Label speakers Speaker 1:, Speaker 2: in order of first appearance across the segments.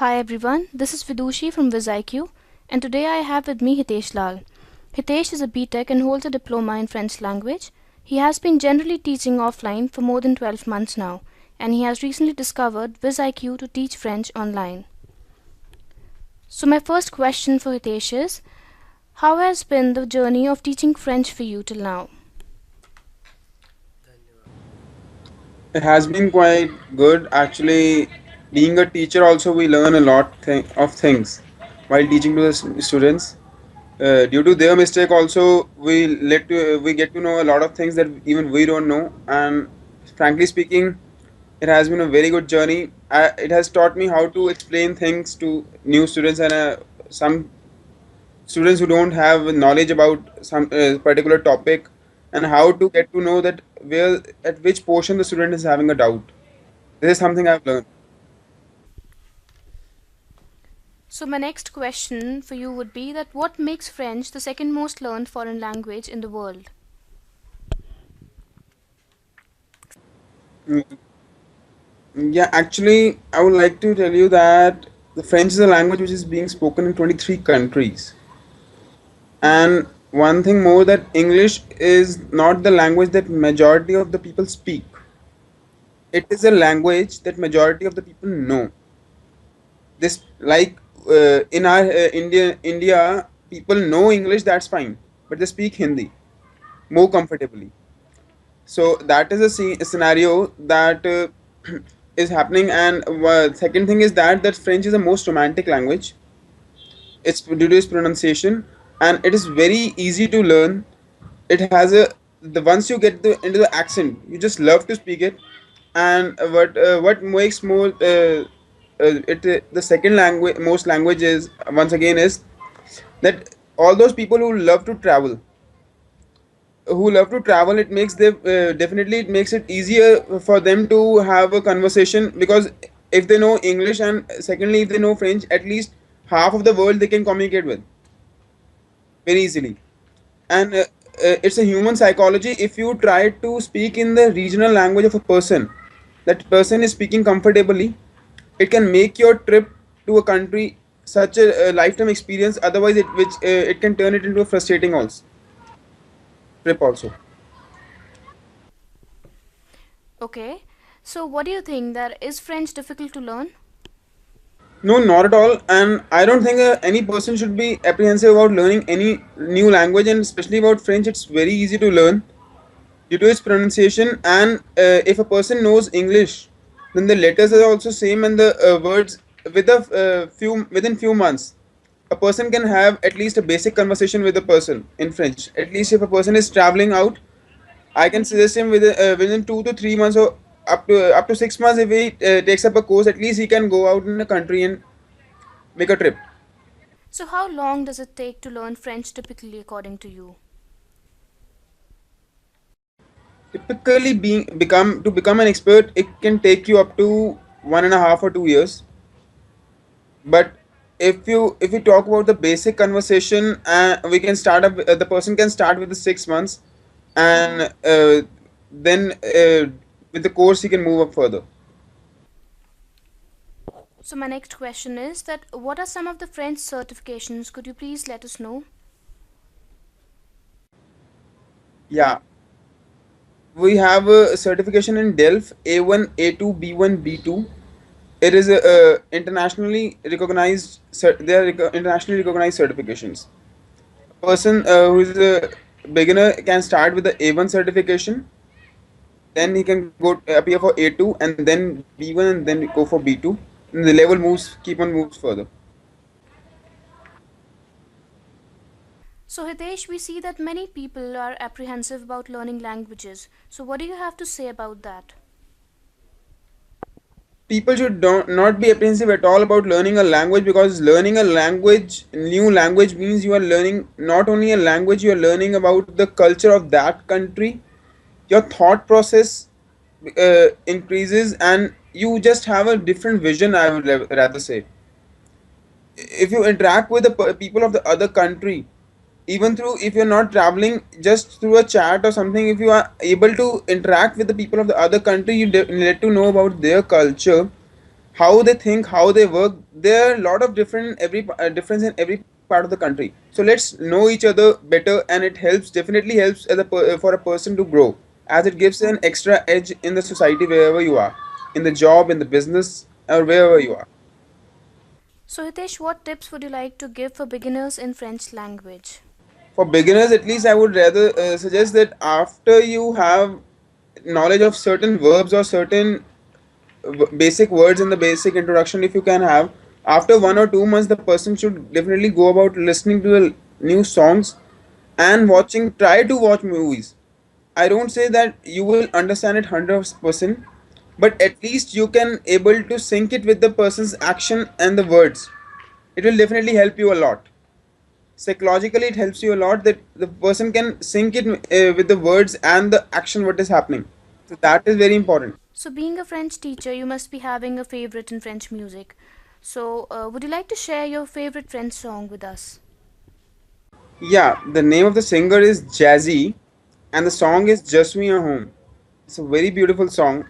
Speaker 1: Hi everyone, this is Vidushi from WizIQ, and today I have with me Hitesh Lal. Hitesh is a BTech and holds a diploma in French language. He has been generally teaching offline for more than 12 months now, and he has recently discovered WizIQ to teach French online. So my first question for Hitesh is, how has been the journey of teaching French for you till now?
Speaker 2: It has been quite good. Actually, being a teacher, also we learn a lot of things while teaching to the students. Due to their mistake, also we get to know a lot of things that even we don't know. And frankly speaking, it has been a very good journey. It has taught me how to explain things to new students and some students who don't have knowledge about some particular topic, and how to get to know that where at which portion the student is having a doubt. This is something I've learned.
Speaker 1: So my next question for you would be that what makes French the second most learned foreign language in the world?
Speaker 2: Mm, Yeah, actually, I would like to tell you that the French is a language which is being spoken in 23 countries. And one thing more, that English is not the language that majority of the people speak. It is a language that majority of the people know. This like in our India, people know English, that's fine, but they speak Hindi more comfortably. So that is a scenario that is happening. And second thing is that French is the most romantic language. It's due to its pronunciation, and it is very easy to learn. It has a the once you get into the accent, you just love to speak it. And what makes more it the second language most language is, once again, is that all those people who love to travel, it makes them definitely it makes it easier for them to have a conversation, because if they know English, and secondly if they know French, at least half of the world they can communicate with very easily. And it's a human psychology. If you try to speak in the regional language of a person, that person is speaking comfortably, it can make your trip to a country such a lifetime experience. Otherwise it can turn it into a frustrating also trip also.
Speaker 1: Okay, so what do you think, that is French difficult to learn?
Speaker 2: No, not at all. And I don't think any person should be apprehensive about learning any new language, and especially about French. It's very easy to learn due to its pronunciation. And if a person knows English, then the letters are also same, and the words within few months, a person can have at least a basic conversation with a person in French. At least if a person is traveling out, I can suggest him within 2 to 3 months, or up to 6 months. If he takes up a course, at least he can go out in a country and make a trip.
Speaker 1: So how long does it take to learn French typically according to you?
Speaker 2: Typically, become an expert, it can take you up to 1.5 or 2 years. But if you talk about the basic conversation, we can start up. The person can start with the 6 months, and then with the course he can move up further.
Speaker 1: So my next question is that what are some of the French certifications? Could you please let us know?
Speaker 2: Yeah, we have a certification in Delft A1, A2, B1, B2. It is a internationally recognized. They are internationally recognized certifications. A person who is a beginner can start with the A1 certification, then he can go appear for A2, and then B1, and then go for B2. And the level keep on moves further.
Speaker 1: So Hitesh, we see that many people are apprehensive about learning languages. So what do you have to say about that?
Speaker 2: People should not be apprehensive at all about learning a language, because learning a new language, means you are learning not only a language, you are learning about the culture of that country. Your thought process increases, and you just have a different vision, I would rather say. If you interact with the people of the other country, even through, if you're not traveling, just through a chat or something, if you are able to interact with the people of the other country, you get to know about their culture. how they think, how they work. There are a lot of difference in every part of the country. So let's know each other better, and it helps, definitely helps as for a person to grow, as it gives an extra edge in the society wherever you are, in the job, in the business, or wherever you are.
Speaker 1: So, Hitesh, what tips would you like to give for beginners in French language?
Speaker 2: For beginners, at least, I would rather suggest that after you have knowledge of certain verbs or certain basic words in the basic introduction, if you can have, after 1 or 2 months, the person should definitely go about listening to the new songs and watching, try to watch movies. I don't say that you will understand it 100%, but at least you can able to sync it with the person's action and the words. It will definitely help you a lot. Psychologically, it helps you a lot that the person can sync it with the words and the action what is happening. So that is very important.
Speaker 1: So, being a French teacher, you must be having a favorite in French music. So, would you like to share your favorite French song with us?
Speaker 2: Yeah, the name of the singer is Jazzy, and the song is Just Me a Home. It's a very beautiful song.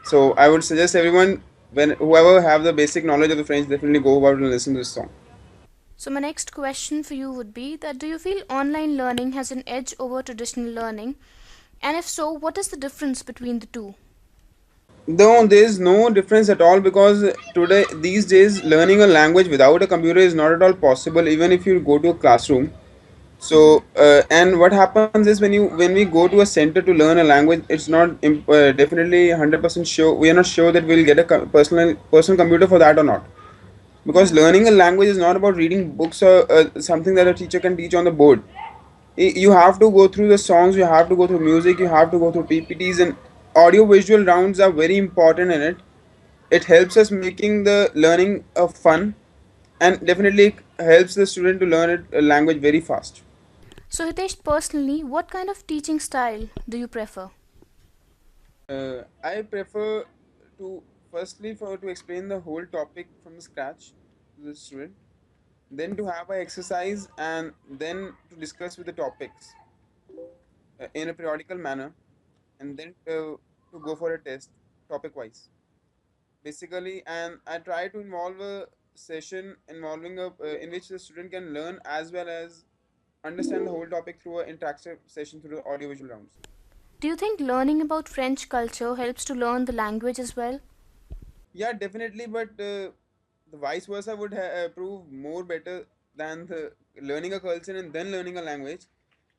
Speaker 2: So I would suggest everyone, when whoever have the basic knowledge of the French, definitely go about and listen to this song.
Speaker 1: So, my next question for you would be that do you feel online learning has an edge over traditional learning? And if so, what is the difference between the two?
Speaker 2: Though there is no difference at all, because today these days learning a language without a computer is not at all possible, even if you go to a classroom. So and what happens is, when we go to a center to learn a language, it's not definitely 100% sure, we are not sure that we'll get a personal computer for that or not, because learning a language is not about reading books or something that a teacher can teach on the board. You have to go through the songs, you have to go through music, you have to go through ppts, and audio visual rounds are very important in it. It helps us making the learning fun, and definitely helps the student to learn it a language very fast.
Speaker 1: So, Hitesh, personally, what kind of teaching style do you prefer?
Speaker 2: I prefer to, firstly, for to explain the whole topic from the scratch to the student, then to have a exercise, and then to discuss with the topics in a periodical manner, and then to go for a test topic wise, basically. And I try to involve a session involving in which the student can learn as well as understand the whole topic through an interactive session through the audiovisual rounds.
Speaker 1: Do you think learning about French culture helps to learn the language as well?
Speaker 2: Yeah, definitely, but the vice versa would prove more better than the learning a culture and then learning a language.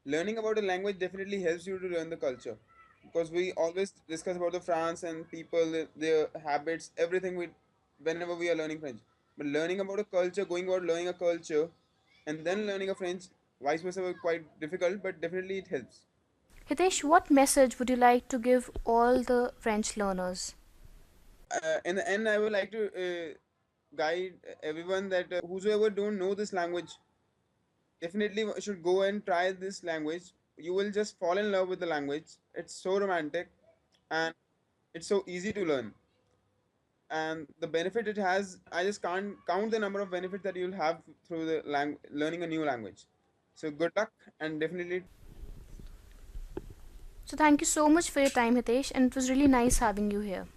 Speaker 2: Learning about a language definitely helps you to learn the culture, because we always discuss about the France and people, their habits, everything we whenever we are learning French. But learning about a culture, going about learning a culture, and then learning a French, vice versa, were quite difficult, but definitely it helps.
Speaker 1: Hitesh, what message would you like to give all the French learners?
Speaker 2: In the end, I would like to guide everyone that whosoever don't know this language definitely should go and try this language. You will just fall in love with the language. It's so romantic, and it's so easy to learn. And the benefit it has, I just can't count the number of benefits that you'll have through the learning a new language. So good luck, and definitely.
Speaker 1: So, thank you so much for your time, Hitesh, and it was really nice having you here.